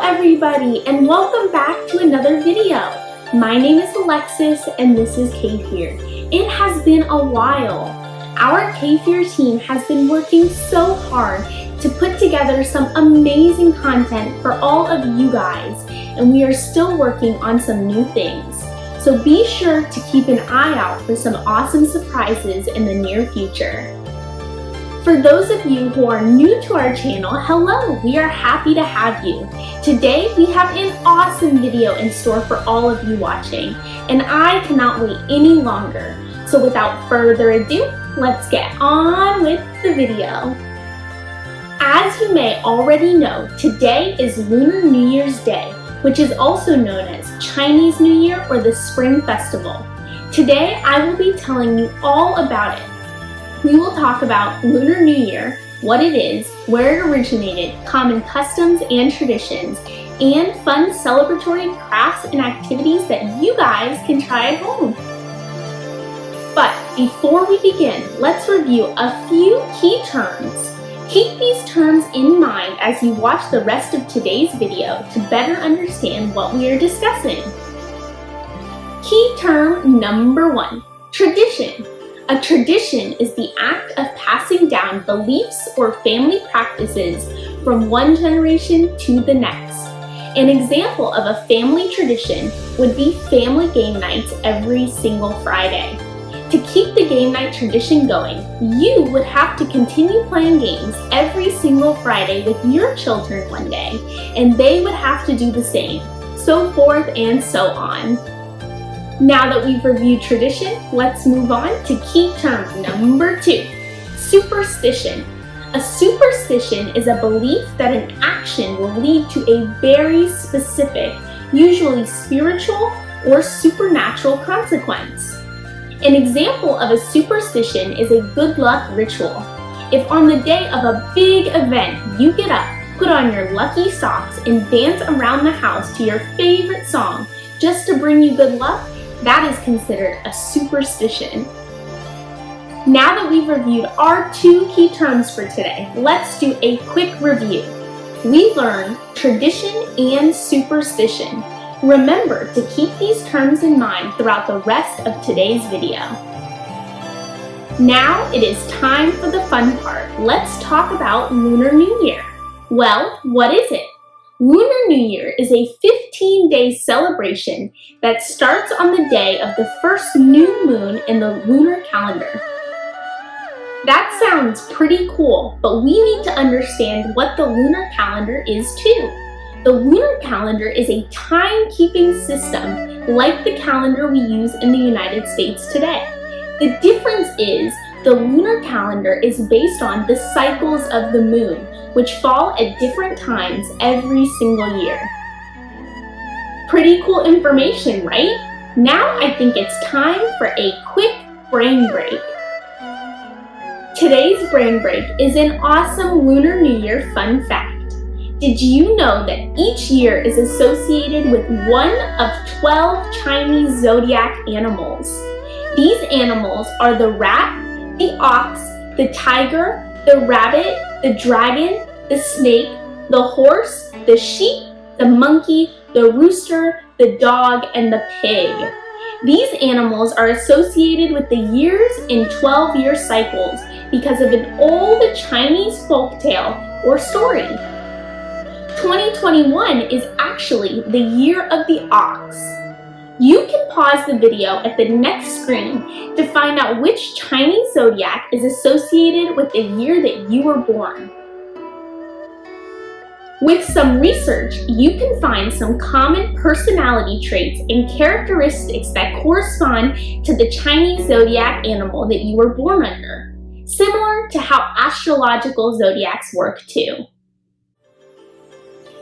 everybody, and welcome back to another video. My name is Alexis and this is CAFYIR. It has been a while. Our CAFYIR team has been working so hard to put together some amazing content for all of you guys, and we are still working on some new things. So be sure to keep an eye out for some awesome surprises in the near future. For those of you who are new to our channel, hello, we are happy to have you. Today we have an awesome video in store for all of you watching, and I cannot wait any longer. So without further ado, let's get on with the video. As you may already know, today is Lunar New Year's Day, which is also known as Chinese New Year or the Spring Festival. Today I will be telling you all about it. We will talk about Lunar New Year, what it is, where it originated, common customs and traditions, and fun celebratory crafts and activities that you guys can try at home. But before we begin, let's review a few key terms. Keep these terms in mind as you watch the rest of today's video to better understand what we are discussing. Key term number 1, tradition. A tradition is the act of passing down beliefs or family practices from one generation to the next. An example of a family tradition would be family game nights every single Friday. To keep the game night tradition going, you would have to continue playing games every single Friday with your children one day, and they would have to do the same, so forth and so on. Now that we've reviewed tradition, let's move on to key term number 2, superstition. A superstition is a belief that an action will lead to a very specific, usually spiritual or supernatural consequence. An example of a superstition is a good luck ritual. If on the day of a big event you get up, put on your lucky socks, and dance around the house to your favorite song just to bring you good luck, that is considered a superstition. Now that we've reviewed our 2 key terms for today, let's do a quick review. We learned tradition and superstition. Remember to keep these terms in mind throughout the rest of today's video. Now it is time for the fun part. Let's talk about Lunar New Year. Well, what is it? Lunar New Year is a 15-day celebration that starts on the day of the first new moon in the lunar calendar. That sounds pretty cool, but we need to understand what the lunar calendar is too. The lunar calendar is a time-keeping system like the calendar we use in the United States today. The difference is the lunar calendar is based on the cycles of the moon, which fall at different times every single year. Pretty cool information, right? Now I think it's time for a quick brain break. Today's brain break is an awesome Lunar New Year fun fact. Did you know that each year is associated with one of 12 Chinese zodiac animals? These animals are the rat, the ox, the tiger, the rabbit, the dragon, the snake, the horse, the sheep, the monkey, the rooster, the dog, and the pig. These animals are associated with the years in 12-year cycles because of an old Chinese folktale or story. 2021 is actually the year of the ox. You can pause the video at the next screen to find out which Chinese zodiac is associated with the year that you were born. With some research, you can find some common personality traits and characteristics that correspond to the Chinese zodiac animal that you were born under, similar to how astrological zodiacs work too.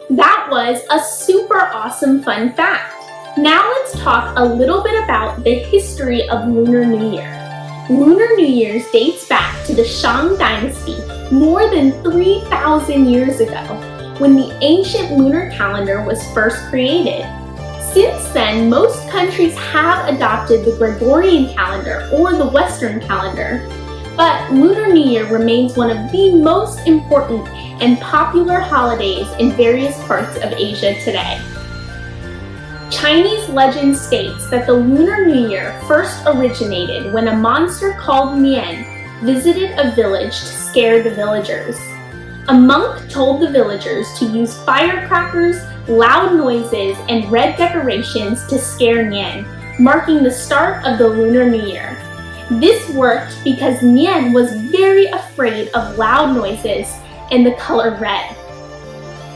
That was a super awesome fun fact. Now let's talk a little bit about the history of Lunar New Year. Lunar New Year dates back to the Shang Dynasty more than 3,000 years ago, when the ancient lunar calendar was first created. Since then, most countries have adopted the Gregorian calendar or the Western calendar. But Lunar New Year remains one of the most important and popular holidays in various parts of Asia today. Chinese legend states that the Lunar New Year first originated when a monster called Nian visited a village to scare the villagers. A monk told the villagers to use firecrackers, loud noises, and red decorations to scare Nian, marking the start of the Lunar New Year. This worked because Nian was very afraid of loud noises and the color red.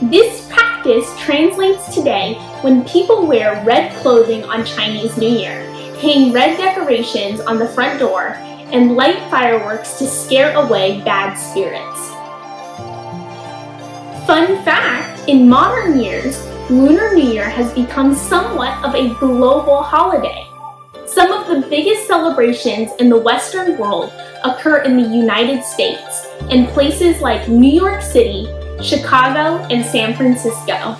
This practice translates today when people wear red clothing on Chinese New Year, hang red decorations on the front door, and light fireworks to scare away bad spirits. Fun fact, in modern years, Lunar New Year has become somewhat of a global holiday. Some of the biggest celebrations in the Western world occur in the United States, in places like New York City, Chicago, and San Francisco.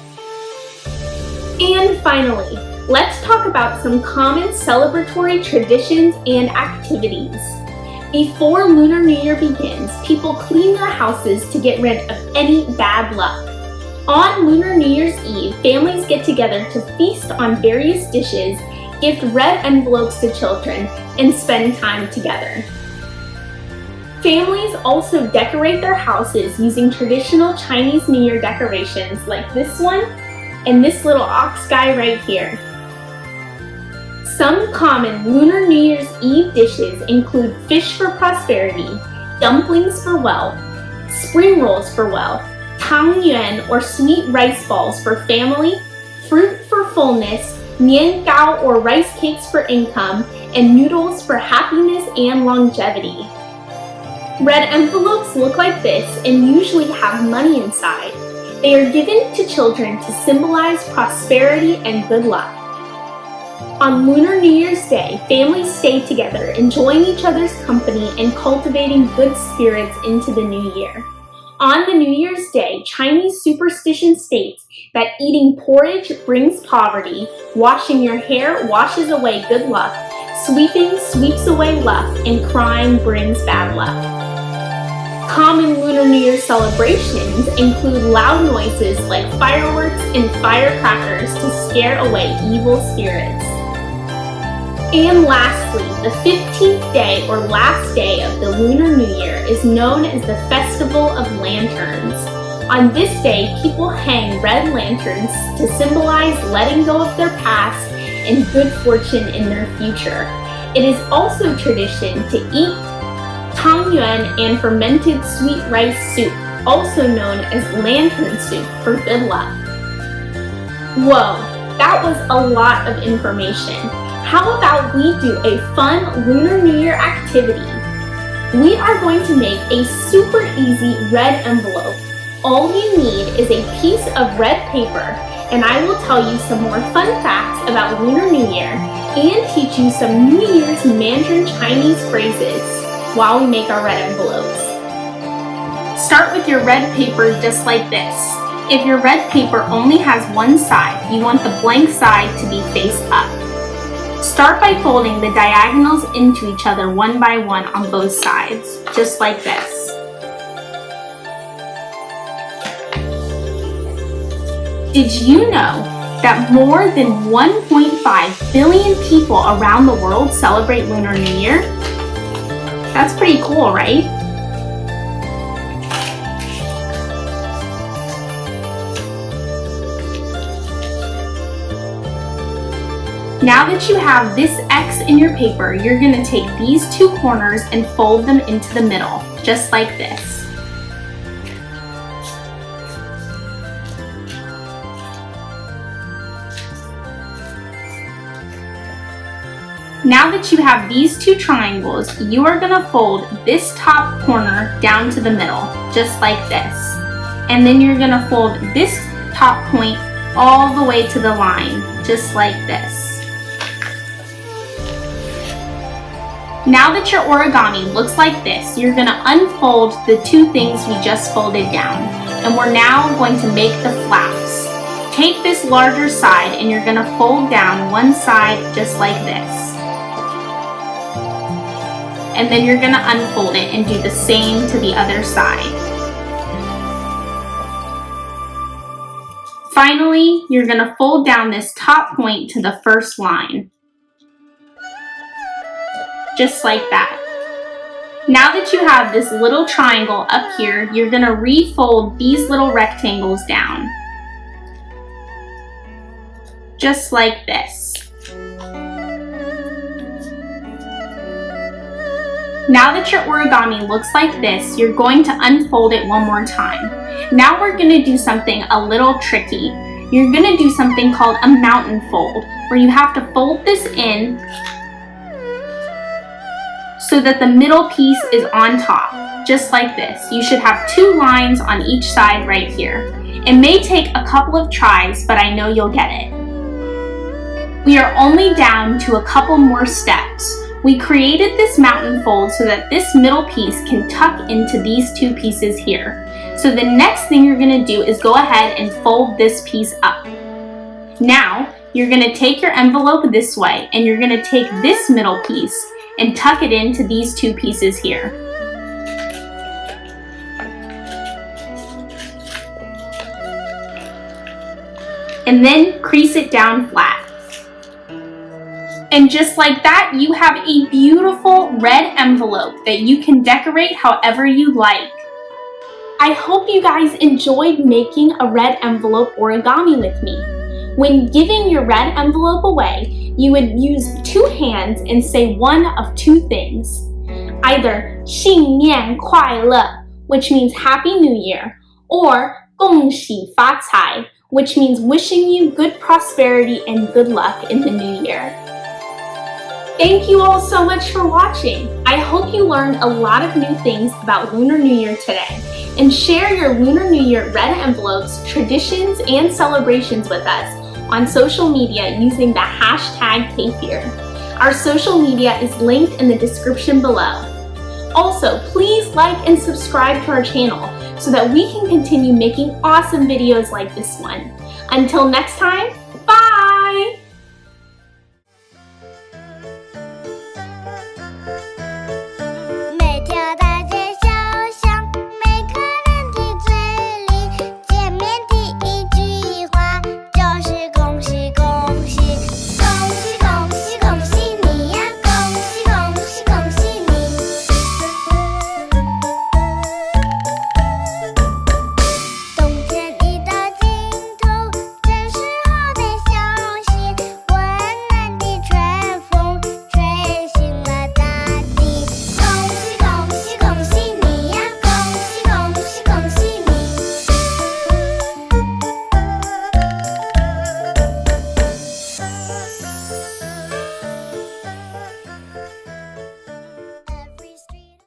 And finally, let's talk about some common celebratory traditions and activities. Before Lunar New Year begins, people clean their houses to get rid of any bad luck. On Lunar New Year's Eve, families get together to feast on various dishes, gift red envelopes to children, and spend time together. Families also decorate their houses using traditional Chinese New Year decorations like this one and this little ox guy right here. Some common Lunar New Year's Eve dishes include fish for prosperity, dumplings for wealth, spring rolls for wealth, tangyuan or sweet rice balls for family, fruit for fullness, nian gao or rice cakes for income, and noodles for happiness and longevity. Red envelopes look like this and usually have money inside. They are given to children to symbolize prosperity and good luck. On Lunar New Year's Day, families stay together, enjoying each other's company and cultivating good spirits into the new year. On the New Year's Day, Chinese superstition states that eating porridge brings poverty, washing your hair washes away good luck, sweeping sweeps away luck, and crying brings bad luck. Common Lunar New Year celebrations include loud noises like fireworks and firecrackers to scare away evil spirits. And lastly, the 15th day or last day of the Lunar New Year is known as the Festival of Lanterns. On this day, people hang red lanterns to symbolize letting go of their past and good fortune in their future. It is also tradition to eat tangyuan and fermented sweet rice soup, also known as lantern soup, for good luck. Whoa, that was a lot of information. How about we do a fun Lunar New Year activity? We are going to make a super easy red envelope. All you need is a piece of red paper, and I will tell you some more fun facts about Lunar New Year and teach you some New Year's Mandarin Chinese phrases while we make our red envelopes. Start with your red paper just like this. If your red paper only has one side, you want the blank side to be face up. Start by folding the diagonals into each other one by one on both sides, just like this. Did you know that more than 1.5 billion people around the world celebrate Lunar New Year? That's pretty cool, right? Now that you have this X in your paper, you're going to take these two corners and fold them into the middle, just like this. Now that you have these two triangles, you are going to fold this top corner down to the middle, just like this. And then you're going to fold this top point all the way to the line, just like this. Now that your origami looks like this, you're going to unfold the two things we just folded down. And we're now going to make the flaps. Take this larger side and you're going to fold down one side just like this. and then you're gonna unfold it and do the same to the other side. Finally, you're gonna fold down this top point to the first line. Just like that. Now that you have this little triangle up here, you're gonna refold these little rectangles down. Just like this. Now that your origami looks like this, you're going to unfold it one more time. Now we're gonna do something a little tricky. You're gonna do something called a mountain fold, where you have to fold this in so that the middle piece is on top, just like this. You should have 2 lines on each side right here. It may take a couple of tries, but I know you'll get it. We are only down to a couple more steps. We created this mountain fold so that this middle piece can tuck into these 2 pieces here. So the next thing you're gonna do is go ahead and fold this piece up. Now, you're gonna take your envelope this way, and you're gonna take this middle piece and tuck it into these 2 pieces here. And then crease it down flat. And just like that, you have a beautiful red envelope that you can decorate however you like. I hope you guys enjoyed making a red envelope origami with me. When giving your red envelope away, you would use 2 hands and say one of 2 things. Either 新年快乐, which means Happy New Year, or 恭喜发财, which means wishing you good prosperity and good luck in the new year. Thank you all so much for watching. I hope you learned a lot of new things about Lunar New Year today. And share your Lunar New Year red envelopes, traditions, and celebrations with us on social media using the hashtag CAFYIR. Our social media is linked in the description below. Also, please like and subscribe to our channel so that we can continue making awesome videos like this one. Until next time,